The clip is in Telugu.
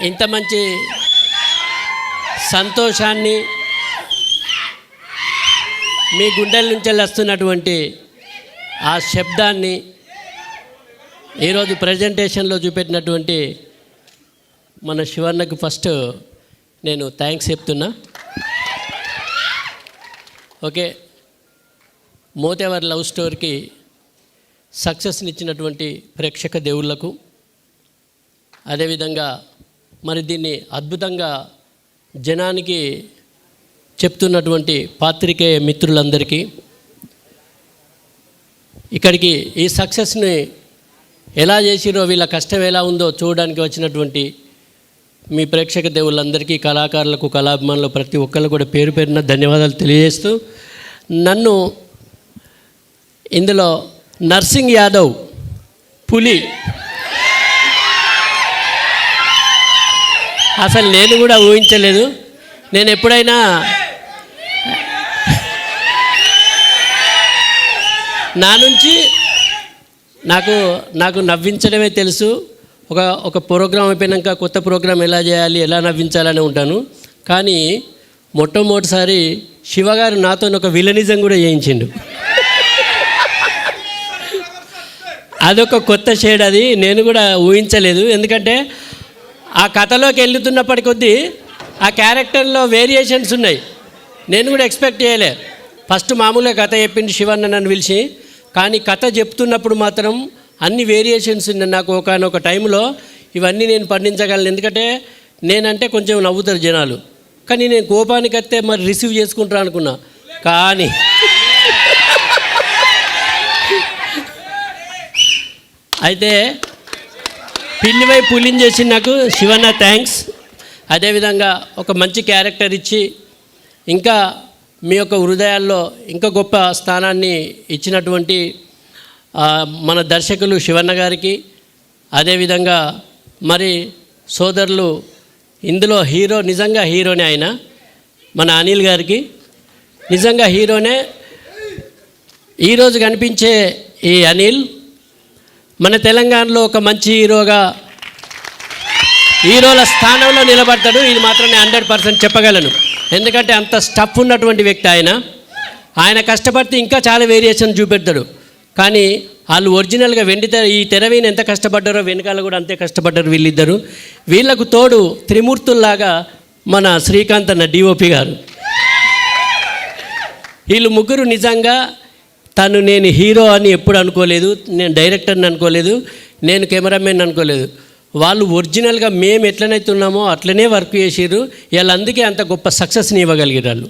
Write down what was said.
ఇంత మంచి సంతోషాన్ని మీ గుండెల నుంచి వస్తున్నటువంటి ఆ శబ్దాన్ని ఈరోజు ప్రజెంటేషన్లో చూపెట్టినటువంటి మన శివన్నకు ఫస్ట్ నేను థ్యాంక్స్ చెప్తున్నా. ఓకే, మోతేవర్ లవ్ స్టోరీకి సక్సెస్ని ఇచ్చినటువంటి ప్రేక్షక దేవుళ్లకు, అదేవిధంగా మరి దీన్ని అద్భుతంగా జనానికి చెప్తున్నటువంటి పాత్రికేయ మిత్రులందరికీ, ఇక్కడికి ఈ సక్సెస్ని ఎలా చేసిరో వీళ్ళ కష్టం ఎలా ఉందో చూడడానికి వచ్చినటువంటి మీ ప్రేక్షక దేవుళ్ళందరికీ, కళాకారులకు, కళాభిమానులు ప్రతి ఒక్కళ్ళు కూడా పేరు పేరున ధన్యవాదాలు తెలియజేస్తూ, నన్ను ఇందులో నర్సింగ్ యాదవ్ పులి అసలు నేను కూడా ఊహించలేదు. నేను ఎప్పుడైనా నా నుంచి నాకు నవ్వించడమే తెలుసు. ఒక ప్రోగ్రాం అయిపోయినాక కొత్త ప్రోగ్రాం ఎలా చేయాలి, ఎలా నవ్వించాలని ఉంటాను. కానీ మొట్టమొదటిసారి శివగారు నాతో ఒక విలనిజం కూడా చేయించిండు. అదొక కొత్త షేడ్, అది నేను కూడా ఊహించలేదు. ఎందుకంటే ఆ కథలోకి వెళ్తున్నప్పటి కొద్దీ ఆ క్యారెక్టర్లో వేరియేషన్స్ ఉన్నాయి. నేను కూడా ఎక్స్పెక్ట్ చేయలే. ఫస్ట్ మామూలుగా కథ చెప్పింది శివన్న నన్ను పిలిచి, కానీ కథ చెప్తున్నప్పుడు మాత్రం అన్ని వేరియేషన్స్ ఉన్నాయి. నాకు ఒకనొక టైంలో ఇవన్నీ నేను పండించగలను. ఎందుకంటే నేనంటే కొంచెం నవ్వుతారు జనాలు, కానీ నేను కోపానికి వస్తే మరి రిసీవ్ చేసుకుంటారు అనుకున్నా. కానీ అయితే పిల్లివై పులిని చేసి నాకు శివన్న థ్యాంక్స్. అదేవిధంగా ఒక మంచి క్యారెక్టర్ ఇచ్చి ఇంకా మీ యొక్క హృదయాల్లో ఇంకా గొప్ప స్థానాన్ని ఇచ్చినటువంటి మన దర్శకులు శివన్న గారికి, అదేవిధంగా మరి సోదరులు ఇందులో హీరో, నిజంగా హీరోనే ఆయన, మన అనిల్ గారికి నిజంగా హీరోనే. ఈరోజు కనిపించే ఈ అనిల్ మన తెలంగాణలో ఒక మంచి హీరోల స్థానంలో నిలబడతాడు. ఇది మాత్రం నేను 100% చెప్పగలను. ఎందుకంటే అంత స్టఫ్ ఉన్నటువంటి వ్యక్తి ఆయన కష్టపడితే ఇంకా చాలా వేరియేషన్ చూపెడతాడు. కానీ వాళ్ళు ఒరిజినల్గా ఈ తెరవీని ఎంత కష్టపడ్డారో వెనకాల కూడా అంతే కష్టపడ్డారు వీళ్ళిద్దరు. వీళ్ళకు తోడు త్రిమూర్తుల్లాగా మన శ్రీకాంత్ అన్న డిఓపి గారు. వీళ్ళు ముగ్గురు నిజంగా నేను హీరో అని ఎప్పుడు అనుకోలేదు, నేను డైరెక్టర్ని అనుకోలేదు, నేను కెమెరామెన్ అనుకోలేదు. వాళ్ళు ఒరిజినల్గా మేము ఎట్లనైతే ఉన్నామో అట్లనే వర్క్ చేసిర్రు. వీళ్ళందుకే అంత గొప్ప సక్సెస్ని ఇవ్వగలిగారు వాళ్ళు.